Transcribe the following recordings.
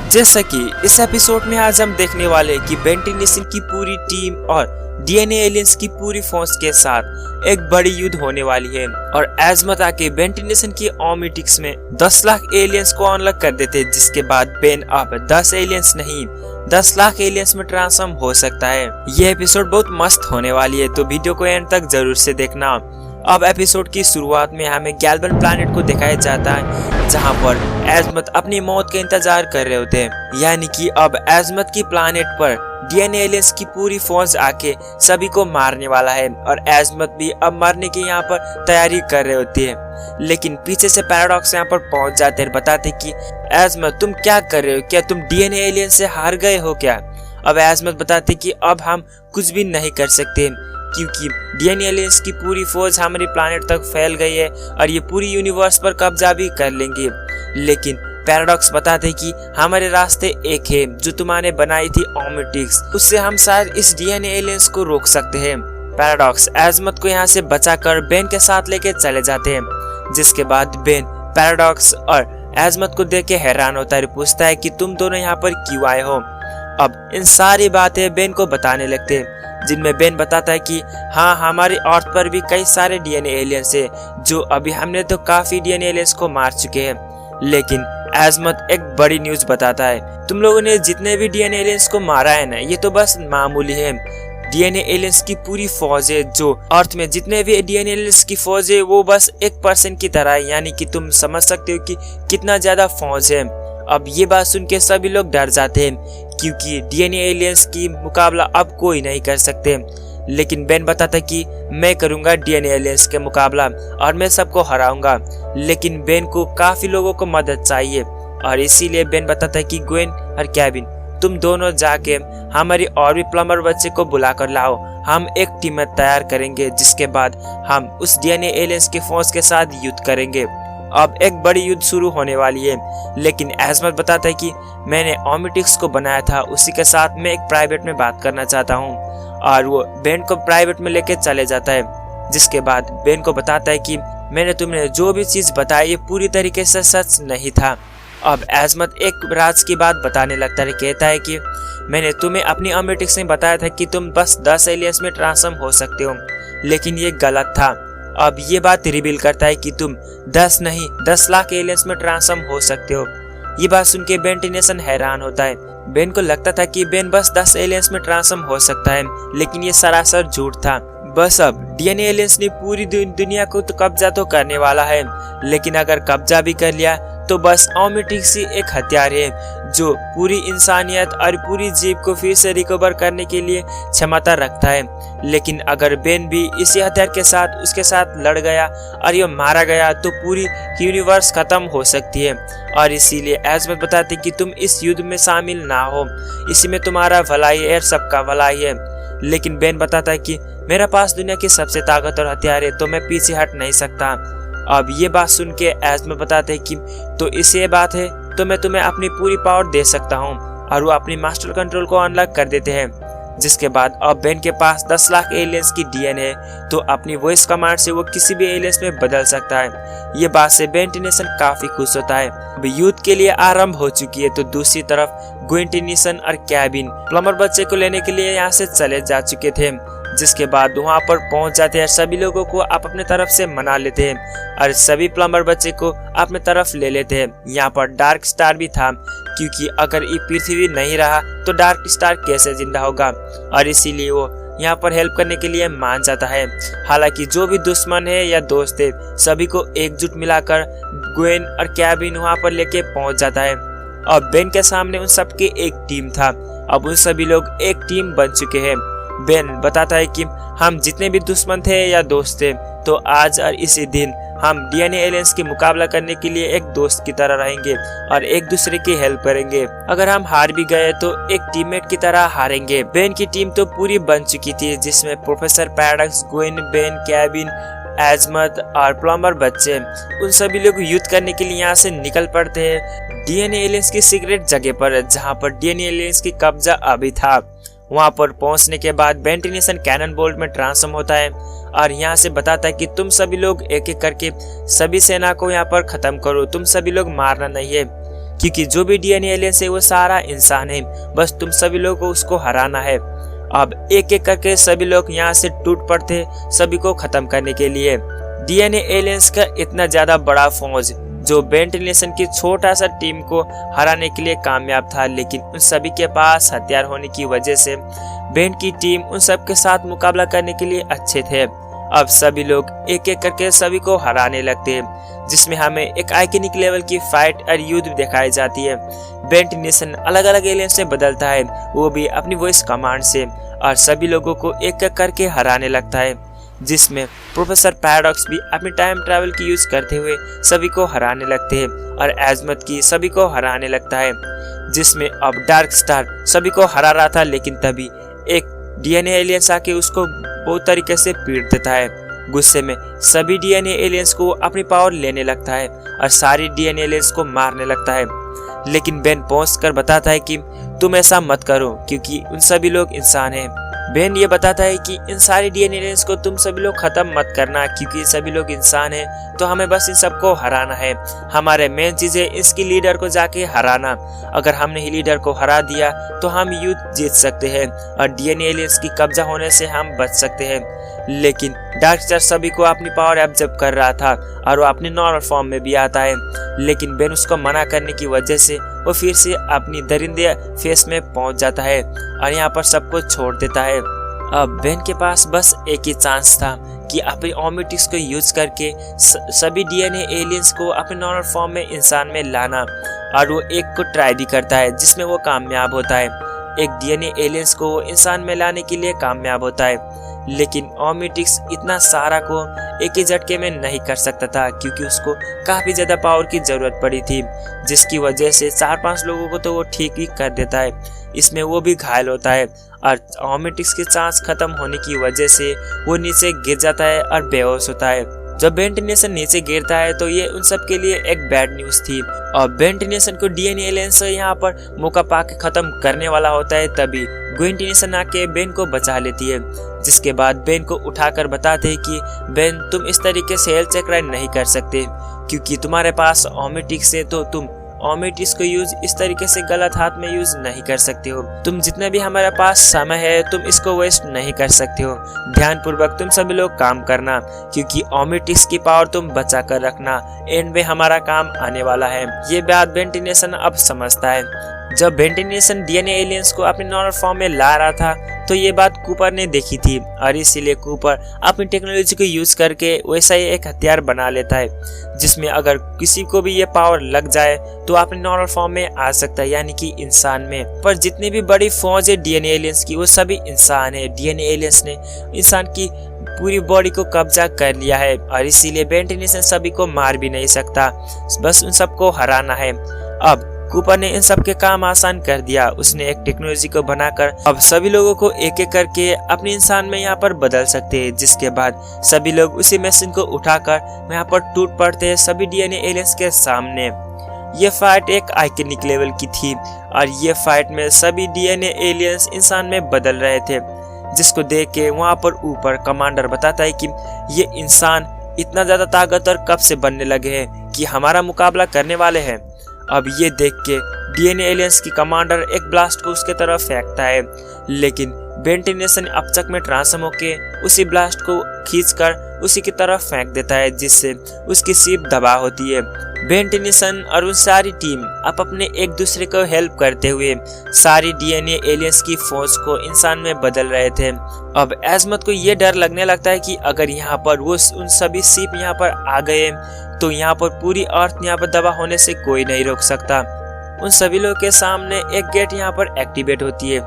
जैसा कि इस एपिसोड में आज हम देखने वाले कि बेन टेनिसन की पूरी टीम और डीएनए एलियंस की पूरी फोर्स के साथ एक बड़ी युद्ध होने वाली है और एजमत आके बेन टेनिसन की ओमिटिक्स में 10 लाख एलियंस को अनलॉक कर देते, जिसके बाद बेन अब 10 एलियंस नहीं 10 लाख एलियंस में ट्रांसफॉर्म हो सकता है। ये एपिसोड बहुत मस्त होने वाली है, तो वीडियो को एंड तक जरूर से देखना। अब एपिसोड की शुरुआत में हमें गैल्वन प्लैनेट को दिखाया जाता है, जहां पर एजमत अपनी मौत का इंतजार कर रहे होते हैं। यानी कि अब एजमत की प्लैनेट पर डीएनए एलियंस की पूरी फौज आके सभी को मारने वाला है और एजमत भी अब मरने की यहाँ पर तैयारी कर रहे होती है। लेकिन पीछे से पैराडॉक्स यहाँ पर पहुंच जाते हैं, बताते कि एजमत तुम क्या कर रहे हो, क्या तुम डीएनए एलियंस से हार गए हो क्या? अब एजमत बताते कि अब हम कुछ भी नहीं कर सकते, क्योंकि डीएनए एलियंस की पूरी फौज हमारे प्लैनेट तक फैल गई है और ये पूरी यूनिवर्स पर कब्जा भी कर लेंगे। लेकिन पैराडॉक्स बताते कि हमारे रास्ते एक है जो तुम्हारे बनाई थी ओमिटिक्स, उससे हम शायद इस डीएनए एलियंस को रोक सकते हैं। पैराडॉक्स एजमत को यहाँ से बचाकर बेन के साथ लेके चले जाते हैं, जिसके बाद बेन पैराडॉक्स और एजमत को देख के हैरान होता है, पूछता है कि तुम दोनों यहाँ पर क्यों आए हो। अब इन सारी बातें बेन को बताने लगते हैं, जिनमें बेन बताता है कि हाँ, हमारी अर्थ पर भी कई सारे डीएनए एलियंस है, जो अभी हमने तो काफी डीएनए एलियंस को मार चुके हैं। लेकिन एजमत एक बड़ी न्यूज बताता है, तुम लोगों ने जितने भी डीएनए एलियंस को मारा है ना, ये तो बस मामूली है। डीएनए एलियंस की पूरी फौज है, जो अर्थ में जितने भी डीएनए एलियंस की फौज है वो बस 1% की तरह है। यानी कि तुम समझ सकते हो कि कितना ज्यादा फौज है। अब ये बात सुन के सभी लोग डर जाते हैं, क्योंकि डीएनए एलियंस की मुकाबला अब कोई नहीं कर सकते। लेकिन बेन बताता कि मैं करूंगा डीएनए एलियंस के मुकाबला और मैं सबको हराऊंगा। लेकिन बेन को काफी लोगों को मदद चाहिए और इसीलिए बेन बताता है कि ग्वेन और केविन, तुम दोनों जाके हमारी और भी प्लम्बर बच्चे को बुला कर लाओ, हम एक टीम तैयार करेंगे, जिसके बाद हम उस डीएनए एलियंस की फौज के साथ युद्ध करेंगे। अब एक बड़ी युद्ध शुरू होने वाली है। लेकिन एजमत बताता है कि मैंने ओमिटिक्स को बनाया था, उसी के साथ मैं एक प्राइवेट में बात करना चाहता हूँ, और वो बेन को प्राइवेट में लेके चले जाता है। जिसके बाद बेन को बताता है कि मैंने तुम्हें जो भी चीज बताई ये पूरी तरीके से सच नहीं था। अब एजमत एक राज की बात बताने लगता है, कहता है कि मैंने तुम्हें अपनी ओमिटिक्स में बताया था कि तुम बस 10 एलियंस में ट्रांसफॉर्म हो सकते हो, लेकिन ये गलत था। अब ये बात रिवील करता है कि तुम 10 नहीं 10 लाख एलियंस में ट्रांसफॉर्म हो सकते हो। ये बात सुन के बेन टेनिसन हैरान होता है। बेन को लगता था कि बेन बस 10 एलियंस में ट्रांसफॉर्म हो सकता है, लेकिन ये सरासर झूठ था। बस अब डीएनए एलियंस ने पूरी दुनिया को तो कब्जा तो करने वाला है, लेकिन अगर कब्जा भी कर लिया तो बस ओमिटिक्स ही एक हथियार है जो पूरी इंसानियत और पूरी जीव को फिर से रिकवर करने के लिए क्षमता रखता है। लेकिन अगर बेन भी इसी हथियार के साथ उसके साथ लड़ गया और ये मारा गया तो पूरी यूनिवर्स खत्म हो सकती है। और इसीलिए एजमत बताते कि तुम इस युद्ध में शामिल ना हो, इसी में तुम्हारा भलाई है और सबका भलाई है। लेकिन बेन बताता है कि मेरे पास दुनिया की सबसे ताकतवर हथियार है, तो मैं पीछे हट नहीं सकता। अब ये बात सुन के एजमत बताते हैं कि तो इसे ये बात है तो मैं तुम्हें अपनी पूरी पावर दे सकता हूँ, और वो अपनी मास्टर कंट्रोल को अनलॉक कर देते हैं। जिसके बाद अब बेन के पास 10 लाख एलियंस की डीएनए है, तो अपनी वॉइस कमांड से वो किसी भी एलियंस में बदल सकता है। ये बात से बेन टेनिसन काफी खुश होता है। अब युद्ध के लिए आरंभ हो चुकी है, तो दूसरी तरफ ग्वेन टेनिसन और केविन प्लम्बर बच्चे को लेने के लिए यहाँ से चले जा चुके थे। जिसके बाद वहाँ पर पहुँच जाते हैं, सभी लोगों को आप अपने तरफ से मना लेते हैं और सभी प्लम्बर बच्चे को अपने तरफ ले लेते हैं। यहाँ पर डार्क स्टार भी था, क्योंकि अगर ये पृथ्वी नहीं रहा तो डार्क स्टार कैसे जिंदा होगा, और इसीलिए वो यहाँ पर हेल्प करने के लिए मान जाता है। हालांकि जो भी दुश्मन है या दोस्त है, सभी को एकजुट मिलाकर ग्वेन और केविन वहाँ पर लेके पहुँच जाता है। अब बेन के सामने उन सबकी एक टीम था। अब उन सभी लोग एक टीम बन चुके हैं। बेन बताता है कि हम जितने भी दुश्मन थे या दोस्त थे, तो आज और इसी दिन हम डीएनए एलियंस की मुकाबला करने के लिए एक दोस्त की तरह रहेंगे और एक दूसरे की हेल्प करेंगे। अगर हम हार भी गए तो एक टीममेट की तरह हारेंगे। बेन की टीम तो पूरी बन चुकी थी, जिसमें professor Paradox, Gwen, Ben, Kevin, Azmuth और प्लम्बर बच्चे, उन सभी लोग युद्ध करने के लिए यहाँ से निकल पड़ते हैं डीएनए एलियंस की सीक्रेट जगह पर, जहाँ पर डीएनए एलियंस की कब्जा अभी था। वहां पर पहुंचने के बाद बेन टेनिसन कैनन बोल्ट में ट्रांसफॉर्म होता है और यहाँ से बताता है कि तुम सभी लोग एक एक करके सभी सेना को यहाँ पर खत्म करो, तुम सभी लोग मारना नहीं है। क्योंकि जो भी डीएनए एलियंस है वो सारा इंसान है, बस तुम सभी लोगों को उसको हराना है। अब एक एक करके सभी लोग यहाँ से टूट पड़ते सभी को खत्म करने के लिए। डीएनए एलियंस का इतना ज्यादा बड़ा फौज जो बेंटन नेशन की छोटा सा टीम को हराने के लिए कामयाब था, लेकिन उन सभी के पास हथियार होने की वजह से बेंट की टीम उन सब के साथ मुकाबला करने के लिए अच्छे थे। अब सभी लोग एक एक करके सभी को हराने लगते हैं, जिसमें हमें एक आइकनिक लेवल की फाइट और युद्ध दिखाई जाती है। बेंट नेशन अलग अलग एलियन से बदलता है, वो भी अपनी वॉइस कमांड से, और सभी लोगों को एक एक करके हराने लगता है, जिसमें प्रोफेसर पैराडॉक्स भी अपनी टाइम ट्रैवल की यूज करते हुए सभी को हराने लगते हैं और एजमत की सभी को हराने लगता है, जिसमें अब डार्क स्टार सभी को हरा रहा था, लेकिन तभी एक डीएनए एलियंस आके उसको बहुत तरीके से पीट देता है। गुस्से में सभी डीएनए एलियंस को अपनी पावर लेने लगता है और सारी डीएनए एलियंस को मारने लगता है, लेकिन बेन पहुंचकर बताता है कि तुम ऐसा मत करो क्योंकि उन सभी लोग इंसान हैं। बेन ये बताता है कि इन सारी डीएनए एलियंस को तुम सभी लोग खत्म मत करना क्योंकि सभी लोग इंसान हैं, तो हमें बस इन सबको हराना है। हमारे मेन चीज है इसकी लीडर को जाके हराना। अगर हमने ही लीडर को हरा दिया तो हम युद्ध जीत सकते हैं और डीएनए एलियंस की कब्जा होने से हम बच सकते हैं। लेकिन डार्क स्टार सभी को अपनी पावर एब्जॉर्ब कर रहा था और वो अपने नॉर्मल फॉर्म में भी आता है, लेकिन बेन उसको मना करने की वजह से वो फिर से अपनी दरिंदे फेस में पहुंच जाता है और यहाँ पर सबको छोड़ देता है। अब बेन के पास बस एक ही चांस था कि अपने ओमेटिक्स को यूज करके सभी डीएनए एलियंस को अपने नॉर्मल फॉर्म में इंसान में लाना, और वो एक को ट्राई भी करता है जिसमें वो कामयाब होता है। एक डीएनए एलियंस को वो इंसान में लाने के लिए कामयाब होता है, लेकिन ओमेटिक्स इतना सारा को एक ही झटके में नहीं कर सकता था क्योंकि उसको काफी ज्यादा पावर की जरूरत पड़ी थी, जिसकी वजह से 4-5 लोगों को तो वो ठीक भी कर देता है, इसमें वो भी घायल होता है और ओमेटिक्स के सांस खत्म होने की वजह से वो नीचे गिर जाता है और बेहोश होता है। जब बेंट नेशन नीचे गिरता है तो ये उन सब के लिए एक बैड न्यूज थी और बेंट नेशन को डीएनए एलियंस यहाँ पर मौका पाके खत्म करने वाला होता है। तभी ग्वेंट नेशन आके बेन को बचा लेती है, जिसके बाद बेन को उठाकर बताते हैं कि बेन तुम इस तरीके से हेल्थ चेक राइड नहीं कर सकते क्योंकि तुम्हारे पास ओमेटिक्स है, तो तुम ओमेटिक्स को यूज इस तरीके से गलत हाथ में यूज नहीं कर सकते हो। तुम जितना भी हमारे पास समय है तुम इसको वेस्ट नहीं कर सकते हो। ध्यान पूर्वक तुम सभी लोग काम करना क्योंकि ओमेटिक्स की पावर तुम बचा कर रखना, एंड में हमारा काम आने वाला है। ये बात बेंट नेशन अब समझता है। जब बेंट नेशन डीएनए एलियंस को अपने नॉर्मल फॉर्म में ला रहा था तो ये बात कूपर ने देखी थी और इसीलिए कूपर अपनी टेक्नोलॉजी को यूज करके वैसा ही एक हथियार बना लेता है, जिसमें अगर किसी को भी ये पावर लग जाए तो अपने नॉर्मल फॉर्म में आ सकता है, यानी कि इंसान में। पर जितनी भी बड़ी फौज है डीएनए एलियंस की वो सभी इंसान है। डीएनए एलियंस ने इंसान की पूरी बॉडी को कब्जा कर लिया है और इसीलिए बेंट नेशन सभी को मार भी नहीं सकता, बस उन सबको हराना है। अब कूपर ने इन सब के काम आसान कर दिया। उसने एक टेक्नोलॉजी को बनाकर अब सभी लोगों को एक एक करके अपने इंसान में यहाँ पर बदल सकते हैं, जिसके बाद सभी लोग उसी मशीन को उठाकर यहाँ पर टूट पड़ते हैं सभी डीएनए एलियंस के सामने। ये फाइट एक आइकनिक लेवल की थी और ये फाइट में सभी डीएनए एलियंस इंसान में बदल रहे थे, जिसको देख के वहाँ पर ऊपर कमांडर बताता है कि ये इंसान इतना ज्यादा ताकतवर कब से बनने लगे हैं कि हमारा मुकाबला करने वाले हैं। अब ये देख के डीएनए एलियंस की कमांडर एक ब्लास्ट को उसके तरफ फेंकता है, लेकिन बेंट नेशन अपचक में ट्रांसफॉर्म होके उसी ब्लास्ट को खींचकर उसी की तरफ फेंक देता है, जिससे उसकी शिप तबाह होती है। बेंट नेशन और उन सारी टीम अब अपने एक दूसरे को हेल्प करते हुए सारी डीएनए एलियंस की फौज को इंसान में बदल रहे थे। अब एजमत को ये डर लगने लगता है कि अगर यहाँ पर वो उन सभी शिप यहाँ पर आ गए तो यहाँ पर पूरी अर्थ यहाँ पर तबाह होने से कोई नहीं रोक सकता। उन सभी लोगों के सामने एक गेट यहाँ पर एक्टिवेट होती है,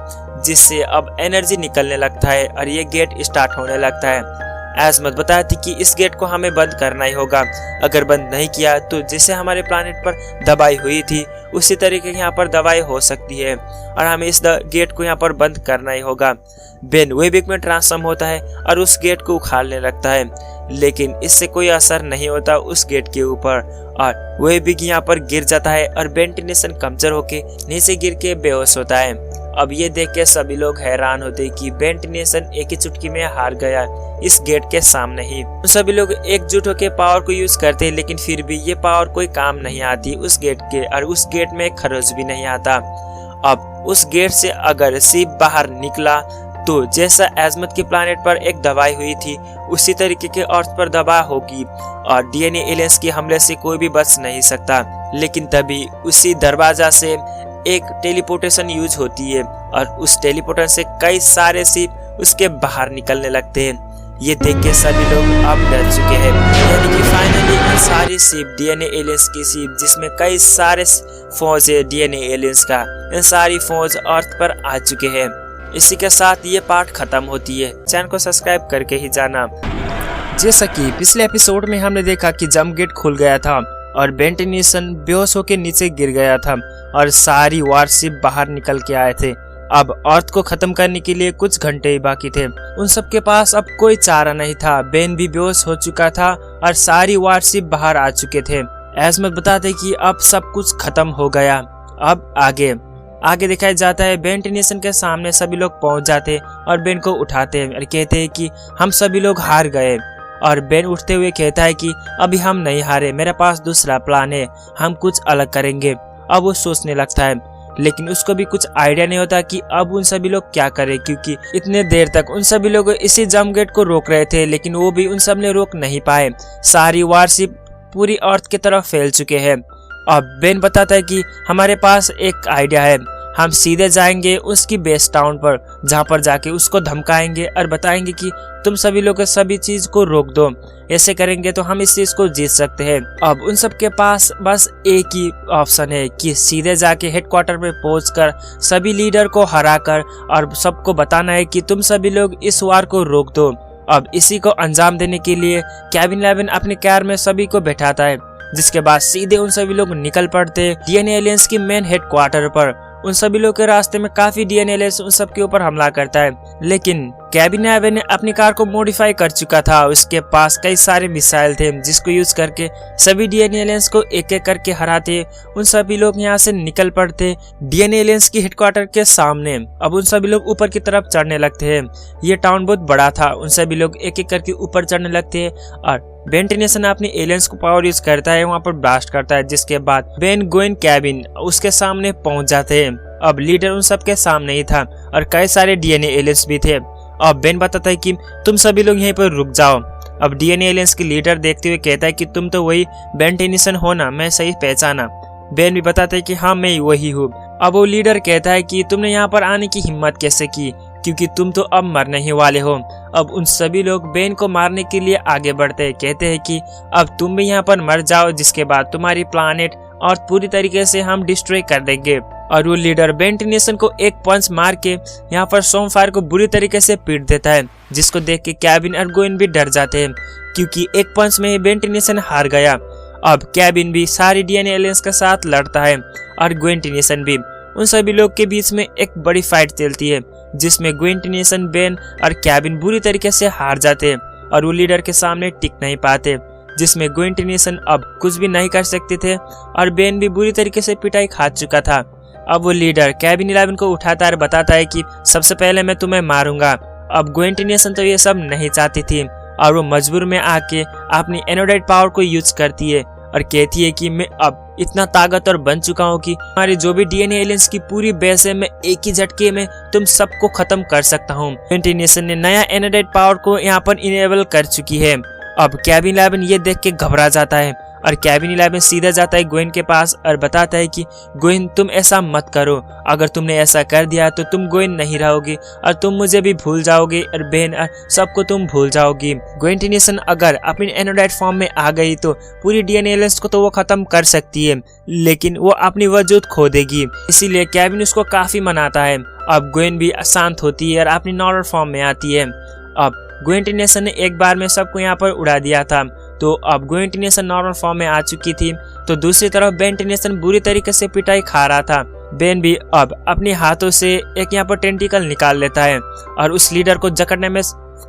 जिससे अब एनर्जी निकलने लगता है और ये गेट स्टार्ट होने लगता है। एजमत बताती कि इस गेट को हमें बंद करना ही होगा, अगर बंद नहीं किया तो जैसे हमारे प्लानेट पर दवाई हुई थी उसी तरीके यहाँ पर दवाई हो सकती है और हमें इस गेट को यहाँ पर बंद करना ही होगा। बेन वेबिक में ट्रांसफॉर्म होता है और उस गेट को उखाड़ने लगता है, लेकिन इससे कोई असर नहीं होता उस गेट के ऊपर और वेबिक यहाँ पर गिर जाता है और बेंट नेशन कमजोर होके नीचे गिर के बेहोश होता है। अब ये देख के सभी लोग हैरान होते कि बेंट नेशन एक ही चुटकी में हार गया इस गेट के सामने ही। सभी लोग एकजुट होकर पावर को यूज करते हैं, लेकिन फिर भी ये पावर कोई काम नहीं आती उस गेट के, और उस गेट में खरोच भी नहीं आता। अब उस गेट से अगर शिप बाहर निकला तो जैसा एजमत के प्लानेट पर एक दवाई हुई थी उसी तरीके के अर्थ पर दवा होगी और डीएनए एलियंस के हमले से कोई भी बच नहीं सकता। लेकिन तभी उसी दरवाजा से एक टेलीपोर्टेशन यूज होती है और उस टेलीपोर्टेशन से कई सारे शिप उसके बाहर निकलने लगते हैं। ये देख के सभी लोग अब डर चुके हैं, यानी कि फाइनली इन सारी शिप डीएनए एलियंस की शिप जिसमें कई सारे फौज है डीएनए एलियंस का, इन सारी फौज अर्थ पर आ चुके हैं। इसी के साथ ये पार्ट खत्म होती है। चैनल को सब्सक्राइब करके ही जाना। जैसा कि पिछले एपिसोड में हमने देखा कि जंप गेट खुल गया था और बेंट नेशन बेहोश होकर नीचे गिर गया था और सारी वारशिप बाहर निकल के आए थे। अब अर्थ को खत्म करने के लिए कुछ घंटे ही बाकी थे। उन सब के पास अब कोई चारा नहीं था। बेन भी बेहोश हो चुका था और सारी वारशिप बाहर आ चुके थे। एजमत बताते कि अब सब कुछ खत्म हो गया। अब आगे दिखाया जाता है बेंट नेशन के सामने सभी लोग पहुंच जाते और बेन को उठाते हैं और कहते हैं कि हम सभी लोग हार गए। और बेन उठते हुए कहता है कि अभी हम नहीं हारे, मेरे पास दूसरा प्लान है, हम कुछ अलग करेंगे। अब वो सोचने लगता है, लेकिन उसको भी कुछ आइडिया नहीं होता कि अब उन सभी लोग क्या करें, क्योंकि इतने देर तक उन सभी लोग इसी जंप गेट को रोक रहे थे, लेकिन वो भी उन सब ने रोक नहीं पाए। सारी वारशिप पूरी अर्थ की तरफ फैल चुके हैं। अब बेन बताता है कि हमारे पास एक आइडिया है, हम सीधे जाएंगे उसकी बेस टाउन पर, जहाँ पर जाके उसको धमकाएंगे और बताएंगे कि तुम सभी लोग सभी चीज को रोक दो। ऐसे करेंगे तो हम इस चीज को जीत सकते हैं। अब उन सब के पास बस एक ही ऑप्शन है कि सीधे जाके हेडक्वार्टर पे पहुंचकर सभी लीडर को हराकर और सबको बताना है कि तुम सभी लोग इस वार को रोक दो। अब इसी को अंजाम देने के लिए केविन 11 अपने कार में सभी को बैठाता है, जिसके बाद सीधे उन सभी लोग निकल पड़ते डीएनए एलियंस की मेन हेडक्वार्टर पर। उन सभी लोग के रास्ते में काफी डीएनए एलियंस उन सब के ऊपर हमला करता है, लेकिन केविन 11 ने अपनी कार को मॉडिफाई कर चुका था। उसके पास कई सारे मिसाइल थे जिसको यूज करके सभी डीएनए एलियंस को एक एक करके हराते। उन सभी लोग यहाँ से निकल पड़ते डीएनए एलियंस की हेडक्वार्टर के सामने। अब उन सभी लोग ऊपर की तरफ चढ़ने लगते हैं। ये टाउन बहुत बड़ा था। उन सभी लोग एक एक करके ऊपर चढ़ने लगते हैं और बेंट नेशन अपने एलियंस को पावर यूज करता है, वहाँ पर ब्लास्ट करता है, जिसके बाद बेन गोइन केविन उसके सामने पहुंच जाते हैं। अब लीडर उन सब के सामने ही था और कई सारे डीएनए एलियंस भी थे। अब बेन बताता है कि तुम सभी लोग यहीं पर रुक जाओ। अब डीएनए एलियंस की लीडर देखते हुए कहता है कि तुम तो वही बेंट नेशन हो ना, मैं सही पहचाना। बेन भी बताता है कि हाँ मैं वही हूँ। अब वो लीडर कहता है कि तुमने यहाँ पर आने की हिम्मत कैसे की, क्योंकि तुम तो अब मरने ही वाले हो। अब उन सभी लोग बेन को मारने के लिए आगे बढ़ते हैं, कहते हैं कि अब तुम भी यहाँ पर मर जाओ, जिसके बाद तुम्हारी प्लानेट और पूरी तरीके से हम डिस्ट्रॉय कर देंगे। और वो लीडर बेंट नेशन को एक पंच मार के यहाँ पर सोमफायर को बुरी तरीके से पीट देता है, जिसको देख के केविन और गोइन भी डर जाते हैं, क्योंकि एक पंच में ही बेंट नेशन हार गया। अब केविन भी सारी डीएनए एलियंस के साथ लड़ता है और बेंट नेशन भी। उन सभी लोग के बीच में एक बड़ी फाइट चलती है, जिसमें बेंट नेशन, बेन और केविन बुरी तरीके से हार जाते हैं और वो लीडर के सामने टिक नहीं पाते, जिसमें बेंट नेशन अब कुछ भी नहीं कर सकते थे और बेन भी बुरी तरीके से पिटाई खा चुका था। अब वो लीडर केविन 11 को उठाता है और बताता है कि सबसे पहले मैं तुम्हें मारूंगा। अब बेंट नेशन तो ये सब नहीं चाहती थी और वो मजबूर में आके अपनी एनोडाइट पावर को यूज करती है और कहती है कि मैं अब इतना ताकतवर बन चुका हूँ कि हमारे जो भी डीएनए एलियंस की पूरी बेस है, मैं एक ही झटके में तुम सबको खत्म कर सकता हूँ। बेंट नेशन ने नया एनोडाइट पावर को यहाँ पर इनेबल कर चुकी है। अब केविन 11 ये देख के घबरा जाता है और केविन 11 सीधा जाता है गोइन के पास और बताता है कि गोइन तुम ऐसा मत करो, अगर तुमने ऐसा कर दिया तो तुम गोइन नहीं रहोगे और तुम मुझे भी भूल जाओगे और बेन और सबको तुम भूल जाओगी। बेंट नेशन अगर अपनी एनोडाइट फॉर्म में आ गई तो पूरी डीएनए एलियंस को तो वो खत्म कर सकती है, लेकिन वो अपनी वजूद खो देगी। इसीलिए केविन उसको काफी मनाता है। अब गोइन भी शांत होती है और अपनी नॉर्मल फॉर्म में आती है। अब बेंट नेशन ने एक बार में सबको यहाँ पर उड़ा दिया था, तो अब बेंट नेशन नॉर्मल फॉर्म में आ चुकी थी। तो दूसरी तरफ बेंट नेशन बुरी तरीके से पिटाई खा रहा था। बेन भी अब अपने हाथों से एक यहाँ पर टेंटिकल निकाल लेता है और उस लीडर को जकड़ने में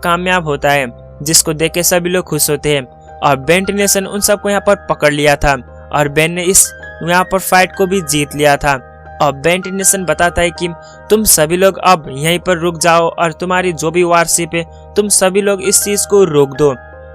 कामयाब होता है, जिसको देख के सभी लोग खुश होते हैं। और बेंट नेशन उन सबको यहाँ पर पकड़ लिया था और बेन ने इस यहाँ पर फाइट को भी जीत लिया था। अब बेंटिनेशन बताता है कि तुम सभी लोग अब यहीं पर रुक जाओ और तुम्हारी जो भी वारशिप है तुम सभी लोग इस चीज को रोक दो।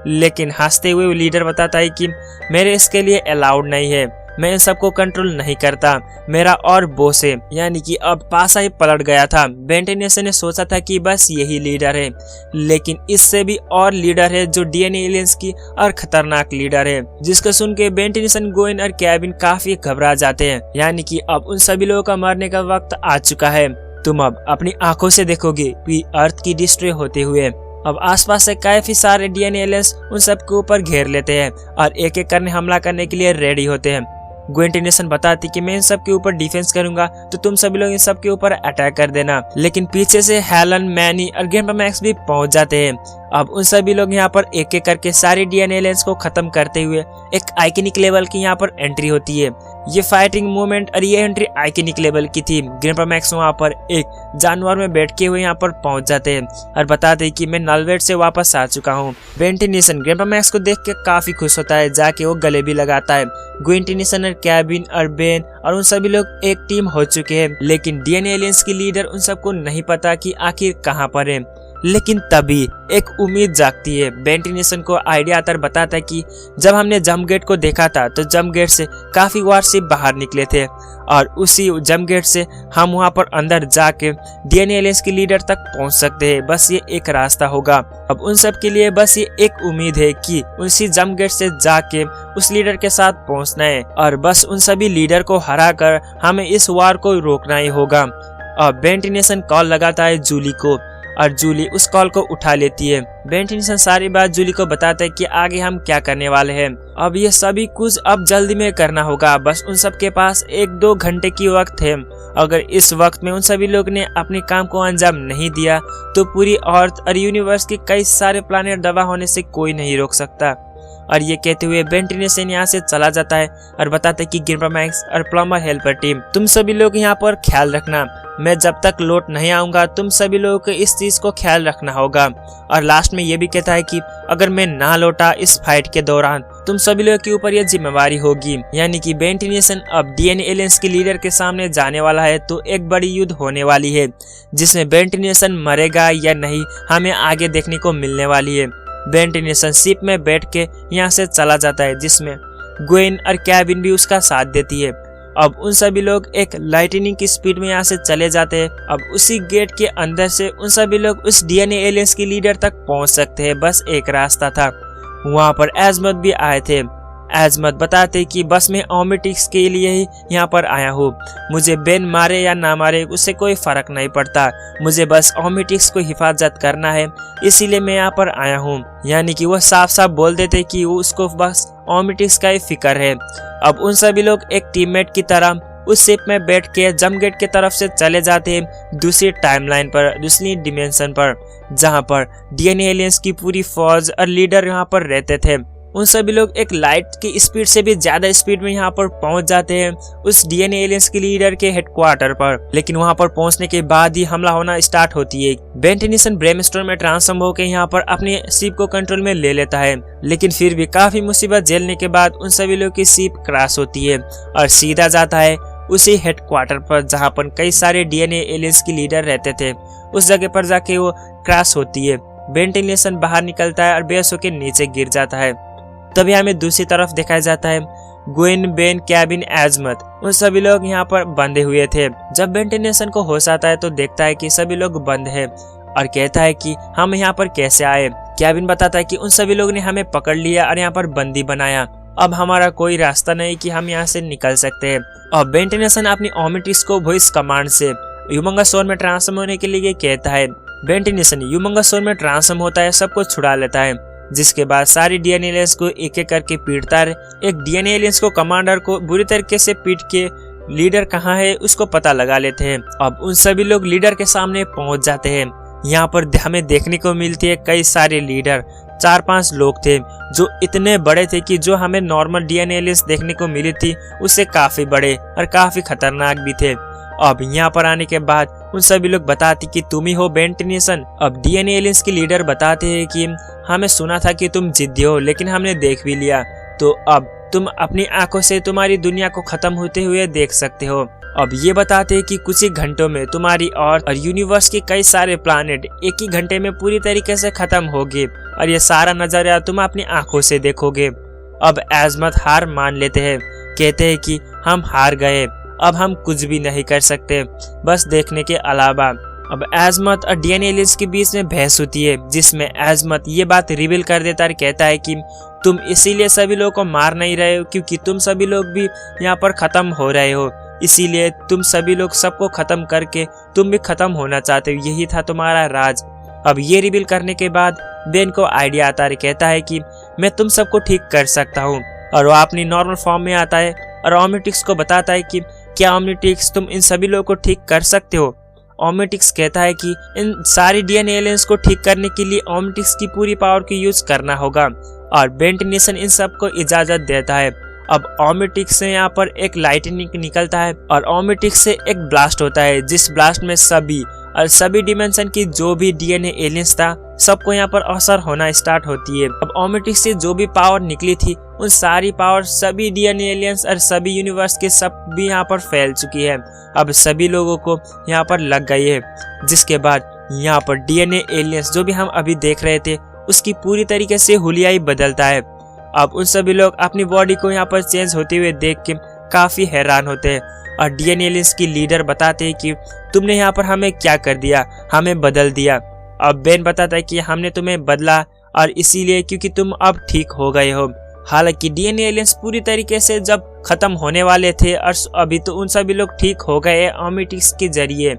लेकिन हंसते हुए लीडर बताता है कि मेरे इसके लिए अलाउड नहीं है, मैं इन सबको कंट्रोल नहीं करता, मेरा और बॉस है। यानी कि अब पासा ही पलट गया था। बेंटिनेशन ने सोचा था कि बस यही लीडर है, लेकिन इससे भी और लीडर है जो डीएनए एलियंस की और खतरनाक लीडर है, जिसको सुन के बेंटिनेशन, गोइन और केविन काफी घबरा जाते हैं। यानी कि अब उन सभी लोगों का मरने का वक्त आ चुका है। तुम अब अपनी आंखों से देखोगे कि अर्थ की डिस्ट्रॉय होते हुए। अब आसपास से काफी सारे डीएनए एलियंस उन सबके ऊपर घेर लेते हैं और एक एक करने हमला करने के लिए रेडी होते हैं। बेंटिनेशन बताती कि मैं इन सब के ऊपर डिफेंस करूंगा, तो तुम सभी लोग इन सब के ऊपर अटैक कर देना। लेकिन पीछे से हेलन, मैनी और ग्रैंडपा मैक्स भी पहुंच जाते हैं। अब उन सभी लोग यहाँ पर एक एक करके सारे डीएनए एलियंस को खत्म करते हुए एक आइकनिक लेवल की यहाँ पर एंट्री होती है। ये फाइटिंग मूवमेंट और ये एंट्री आइकनिक लेवल की थी। ग्रैंडपा मैक्स वहाँ पर एक जानवर में बैठ के हुए यहाँ पर पहुंच जाते हैं और बताते हैं कि मैं नलवेट से वापस आ चुका हूँ। बेंटिनेशन ग्रैंडपा मैक्स को देख के काफी खुश होता है, जाके वो गले भी लगाता है। बेंटिनेशन और केविन और बेन और उन सभी लोग एक टीम हो चुके हैं, लेकिन डीएनए एलियंस की लीडर उन सबको नहीं पता कि आखिर कहाँ पर है। लेकिन तभी एक उम्मीद जागती है। बेंटिनेशन को आइडिया आता है, बताता है कि जब हमने जंप गेट को देखा था तो जंप गेट से काफी वारशिप बाहर निकले थे और उसी जंप गेट से हम वहां पर अंदर जाके डीएनए एलियंस की लीडर तक पहुंच सकते हैं। बस ये एक रास्ता होगा। अब उन सब के लिए बस ये एक उम्मीद है कि उसी जंप गेट से जाके उस लीडर के साथ पहुंचना है और बस उन सभी लीडर को हरा कर हमें इस वार को रोकना ही होगा। अब बेंटिनेशन कॉल लगाता है जूली को और जूली उस कॉल को उठा लेती है। बेंटिनेशन सारी बात जूली को बताता है कि आगे हम क्या करने वाले हैं। अब ये सभी कुछ अब जल्दी में करना होगा। बस उन सब के पास 1-2 घंटे की वक्त है। अगर इस वक्त में उन सभी लोग ने अपने काम को अंजाम नहीं दिया तो पूरी अर्थ और यूनिवर्स के कई सारे प्लैनेट तबाह होने से कोई नहीं रोक सकता। और ये कहते हुए बेंटिनेशन यहाँ से चला जाता है और बताता है कि ग्रैंडपा मैक्स और प्लम्बर हेल्पर टीम, तुम सभी लोग यहाँ पर ख्याल रखना, मैं जब तक लौट नहीं आऊंगा तुम सभी लोगों को इस चीज को ख्याल रखना होगा। और लास्ट में ये भी कहता है कि अगर मैं ना लौटा इस फाइट के दौरान तुम सभी लोगों के ऊपर यह जिम्मेवारी होगी। यानी कि बेंटिनेशन अब डीएनए एलियंस के लीडर के सामने जाने वाला है, तो एक बड़ी युद्ध होने वाली है जिसमें बेंटिनेशन मरेगा या नहीं हमें आगे देखने को मिलने वाली है। बेंटिनेशन शिप में बैठ के यहाँ से चला जाता है, जिसमें ग्वेन और केविन भी उसका साथ देती है। अब उन सभी लोग एक लाइटनिंग की स्पीड में यहाँ से चले जाते हैं। अब उसी गेट के अंदर से उन सभी लोग उस डीएनए एलियंस की लीडर तक पहुंच सकते हैं। बस एक रास्ता था। वहां पर एजमत भी आए थे। एजमत बताते कि बस मैं ओमेटिक्स के लिए ही यहाँ पर आया हूँ, मुझे बेन मारे या ना मारे उससे कोई फर्क नहीं पड़ता, मुझे बस ओमेटिक्स को हिफाजत करना है, इसीलिए मैं यहाँ पर आया हूँ। यानी कि वो साफ साफ बोल देते कि वो उसको बस ओमेटिक्स का ही फिक्र है। अब उन सभी लोग एक टीममेट की तरह उस शिप में बैठ के जंप गेट की तरफ से चले जाते हैं दूसरी टाइमलाइन पर, दूसरी डिमेंशन पर, जहाँ पर डीएनए एलियंस की पूरी फौज और लीडर यहाँ पर रहते थे। उन सभी लोग एक लाइट की स्पीड से भी ज्यादा स्पीड में यहाँ पर पहुंच जाते हैं उस डीएनए एलियंस के लीडर के हेडक्वार्टर पर। लेकिन वहाँ पर पहुंचने के बाद ही हमला होना स्टार्ट होती है। बेंटिनेशन ब्रेमस्टॉर्म में ट्रांसफॉर्म होकर यहाँ पर अपने शिप को कंट्रोल में ले लेता है, लेकिन फिर भी काफी मुसीबत झेलने के बाद उन सभी लोग की शिप क्रैश होती है और सीधा जाता है उसी हेडक्वार्टर पर जहाँ पर कई सारे डीएनए एलियंस की लीडर रहते थे। उस जगह पर जाके वो क्रैश होती है। बेंटिनेशन बाहर निकलता है और बेहोश होकर नीचे गिर जाता है। तभी हमें दूसरी तरफ दिखाया जाता है ग्वेन, बेन, केविन, एजमत, उन सभी लोग यहाँ पर बंधे हुए थे। जब बेंटिनेशन को होश आता है तो देखता है कि सभी लोग बंद है और कहता है कि हम यहाँ पर कैसे आए। केविन बताता है कि उन सभी लोग ने हमें पकड़ लिया और यहाँ पर बंदी बनाया, अब हमारा कोई रास्ता नहीं कि हम यहाँ से निकल सकते हैं। और बेंटिनेशन अपनी ओमेटिक्स को वॉइस कमांड से ह्यूमंगस स्वॉर्म में ट्रांसफॉर्म होने के लिए कहता है। बेंटिनेशन ह्यूमंगस स्वॉर्म में ट्रांसफॉर्म होता है, सबको छुड़ा लेता है, जिसके बाद सारी डीएनए एलियंस को एक एक करके पीटता है। एक डीएनए एलियंस को कमांडर को बुरी तरीके से पीट के लीडर कहाँ है उसको पता लगा लेते हैं। अब उन सभी लोग लीडर के सामने पहुंच जाते हैं। यहाँ पर हमें देखने को मिलती है कई सारे लीडर, 4-5 लोग थे जो इतने बड़े थे कि जो हमें नॉर्मल डीएनए एलियंस देखने को मिली थी उससे काफी बड़े और काफी खतरनाक भी थे। अब यहाँ पर आने के बाद उन सभी लोग बताते कि तुम ही हो बेंटिनेशन। अब डीएनए एलियंस के लीडर बताते हैं कि हमें सुना था कि तुम जिद्दी हो, लेकिन हमने देख भी लिया तो अब तुम अपनी आंखों से तुम्हारी दुनिया को खत्म होते हुए देख सकते हो। अब ये बताते हैं कि कुछ ही घंटों में तुम्हारी अर्थ और यूनिवर्स के कई सारे प्लैनेट एक ही घंटे में पूरी तरीके से खत्म होंगे और ये सारा नजारा तुम अपनी आंखों से देखोगे। अब एज़मत हार मान लेते हैं, कहते हैं कि हम हार गए, अब हम कुछ भी नहीं कर सकते बस देखने के अलावा। अब एज़मत और डीएनए एलियंस के बीच में बहस होती है, जिसमें एज़मत ये बात रिवील कर देता है, कहता है कि तुम इसीलिए सभी लोगों को मार नहीं रहे हो क्योंकि तुम सभी लोग भी यहाँ पर खत्म हो रहे हो, इसीलिए तुम सभी लोग सबको खत्म करके तुम भी खत्म होना चाहते हो, यही था तुम्हारा राज। अब ये रिवील करने के बाद बेन को आइडिया आता है, कहता है कि मैं तुम सबको ठीक कर सकता हूँ, और वो अपनी नॉर्मल फॉर्म में आता है और ओमनिट्रिक्स को बताता है कि क्या ओमनिट्रिक्स तुम इन सभी लोगों को ठीक कर सकते हो। ओमनिट्रिक्स कहता है कि इन सारी डीएनए एलियंस को ठीक करने के लिए ओमनिट्रिक्स की पूरी पावर को यूज करना होगा, और बेन टेनिसन इन सबको इजाजत देता है। अब ओमनिट्रिक्स से यहाँ पर एक लाइटनिंग निकलता है और ओमनिट्रिक्स से एक ब्लास्ट होता है, जिस ब्लास्ट में सभी डिमेंशन की जो भी डीएनए एलियंस था सबको यहाँ पर असर होना स्टार्ट होती है। अब ओमनिट्रिक्स से जो भी पावर निकली थी उन सारी पावर सभी डीएनए एलियंस और सभी यूनिवर्स के सब भी यहाँ पर फैल चुकी है। अब सभी लोगों को यहाँ पर लग गई है, जिसके बाद यहाँ पर डीएनए एलियंस जो भी हम अभी देख रहे थे उसकी पूरी तरीके से हुलिया ही बदलता है। अब उन सभी लोग अपनी बॉडी को यहाँ पर चेंज होते हुए देख के काफी हैरान होते हैं, और डीएनए एलियंस की लीडर बताते हैं कि तुमने यहाँ पर हमें क्या कर दिया, हमें बदल दिया। अब बेन बताता है कि हमने तुम्हें बदला और इसीलिए क्योंकि तुम अब ठीक हो गए हो। हालांकि डीएनए एलियंस पूरी तरीके से जब खत्म होने वाले थे और अभी तो उन सभी लोग ठीक हो गए ओमनिट्रिक्स के जरिए।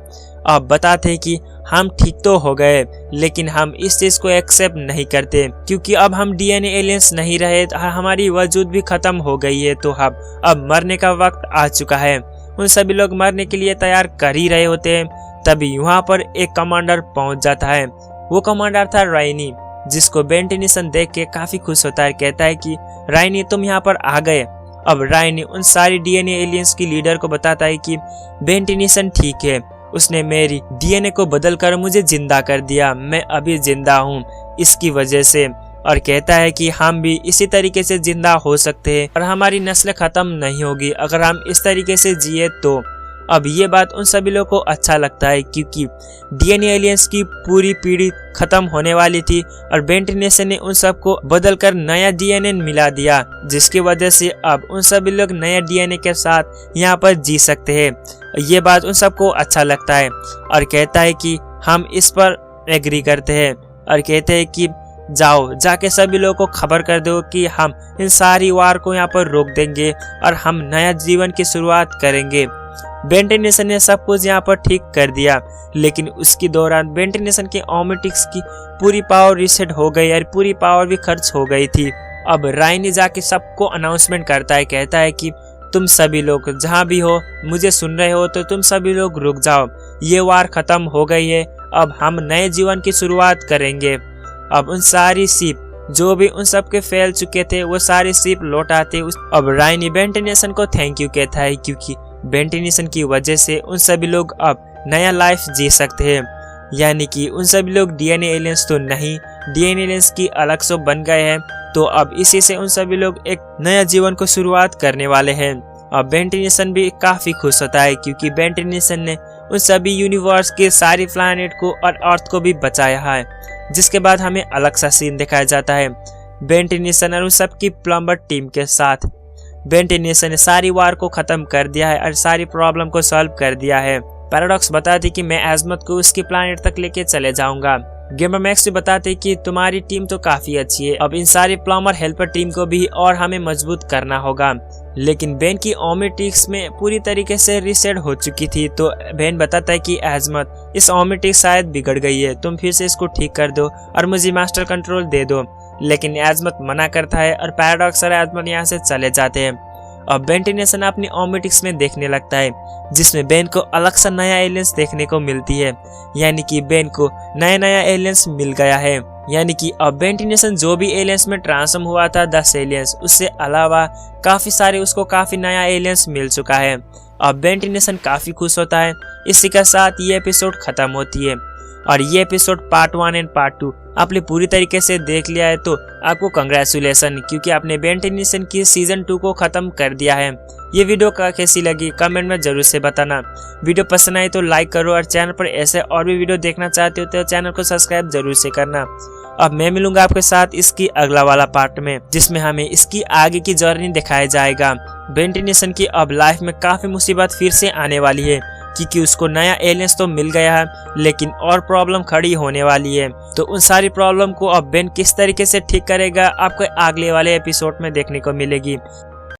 अब बताते हैं कि हम ठीक तो हो गए, लेकिन हम इस चीज को एक्सेप्ट नहीं करते क्योंकि अब हम डीएनए एलियंस नहीं रहे, हमारी वजूद भी खत्म हो गई है, तो अब मरने का वक्त आ चुका है। उन सभी लोग मरने के लिए तैयार कर ही रहे होते हैं, तभी वहाँ पर एक कमांडर पहुंच जाता है। वो कमांडर था राइनी, जिसको बेन टेनिसन देख के काफी खुश होता है, कहता है कि राइनी तुम यहाँ पर आ गए। अब राइनी उन सारी डीएनए एलियंस की लीडर को बताता है कि बेन टेनिसन ठीक है, उसने मेरी डीएनए को बदलकर मुझे जिंदा कर दिया, मैं अभी जिंदा हूँ इसकी वजह से, और कहता है कि हम भी इसी तरीके से जिंदा हो सकते हैं और हमारी नस्ल खत्म नहीं होगी अगर हम इस तरीके से जिए तो। अब ये बात उन सभी लोगों को अच्छा लगता है क्योंकि डीएनए एलियंस की पूरी पीढ़ी खत्म होने वाली थी और बेन टेनिसन ने उन सबको बदलकर नया डीएनए मिला दिया, जिसकी वजह से अब उन सभी लोग नए डीएनए के साथ यहाँ पर जी सकते हैं। ये बात उन सबको अच्छा लगता है और कहता है कि हम इस पर एग्री करते हैं, और कहते हैं कि जाओ जाके सभी लोगों को खबर कर दो कि हम इन सारी वार को यहाँ पर रोक देंगे और हम नया जीवन की शुरुआत करेंगे। बेन टेनिसन ने सब कुछ यहाँ पर ठीक कर दिया, लेकिन उसके दौरान बेन टेनिसन के ओमनिट्रिक्स की पूरी पावर रीसेट हो गई और पूरी पावर भी खर्च हो गई थी। अब राइनी जाके सबको अनाउंसमेंट करता है, कहता है कि तुम सभी लोग जहाँ भी हो मुझे सुन रहे हो तो तुम सभी लोग रुक जाओ, ये वार खत्म हो गई है, अब हम नए जीवन की शुरुआत करेंगे। अब उन सारी शिप जो भी उन सब के फैल चुके थे वो सारी शिप लौट आते। अब राइनी बेन टेनिसन को थैंक यू कहता है क्योंकि बेन टेनिसन की वजह से उन सभी लोग अब नया लाइफ जी सकते हैं, यानी कि उन सभी लोग डीएनए एलियंस तो नहीं, डीएनए एलियंस की अलग से बन गए हैं, तो अब इसी से उन सभी लोग एक नया जीवन को शुरुआत करने वाले हैं। अब बेन टेनिसन भी काफी खुश होता है क्योंकि बेन टेनिसन ने उन सभी यूनिवर्स के सारे प्लैनेट को और अर्थ को भी बचाया है। जिसके बाद हमें अलग सा सीन दिखाया जाता है बेन टेनिसन और उन सबकी प्लम्बर टीम के साथ। बेन टेनिसन ने सारी वार को खत्म कर दिया है और सारी प्रॉब्लम को सॉल्व कर दिया है। पैराडॉक्स बताती कि मैं एज़मत को उसके प्लैनेट तक लेके चले जाऊंगा। गेमर मैक्स भी बताते कि तुम्हारी टीम तो काफी अच्छी है, अब इन सारी प्लम्बर हेल्पर टीम को भी और हमें मजबूत करना होगा। लेकिन बेन की ओमनिट्रिक्स में पूरी तरीके से रीसेट हो चुकी थी, तो बेन बताता है कि एज़मत इस ओमनिट्रिक्स शायद बिगड़ गई है, तुम फिर से इसको ठीक कर दो और मुझे मास्टर कंट्रोल दे दो। लेकिन एज़मत मना करता है और पैराडॉक्स और एज़मत यहाँ से चले जाते हैं। अब बेन टेनिसन अपनी ओमनिट्रिक्स में देखने लगता है, जिसमें बेन को अलग सा नया एलियंस देखने को मिलती है, यानी कि बेन को नया एलियंस मिल गया है। यानी कि अब बेन टेनिसन जो भी एलियंस में ट्रांसफॉर्म हुआ था 10 एलियंस, उससे अलावा काफी सारे उसको काफी नया एलियंस मिल चुका है। अब बेन टेनिसन काफी खुश होता है। इसी के साथ ये एपिसोड खत्म होती है और ये एपिसोड पार्ट 1 एंड पार्ट 2 आपने पूरी तरीके से देख लिया है तो आपको कंग्रेचुलेसन, क्योंकि आपने बेन टेनिसन की सीजन 2 को खत्म कर दिया है। ये वीडियो कैसी लगी कमेंट में जरूर से बताना। वीडियो पसंद आई तो लाइक करो और चैनल पर ऐसे और भी वीडियो देखना चाहते हो तो चैनल को सब्सक्राइब जरूर से करना। अब मैं मिलूंगा आपके साथ इसकी अगला वाला पार्ट में, जिसमें हमें इसकी आगे की जर्नी दिखाया जाएगा। बेन टेनिसन की अब लाइफ में काफी मुसीबत फिर से आने वाली है, क्योंकि उसको नया एलियंस तो मिल गया है लेकिन और प्रॉब्लम खड़ी होने वाली है। तो उन सारी प्रॉब्लम को अब बेन किस तरीके से ठीक करेगा आपको अगले वाले एपिसोड में देखने को मिलेगी।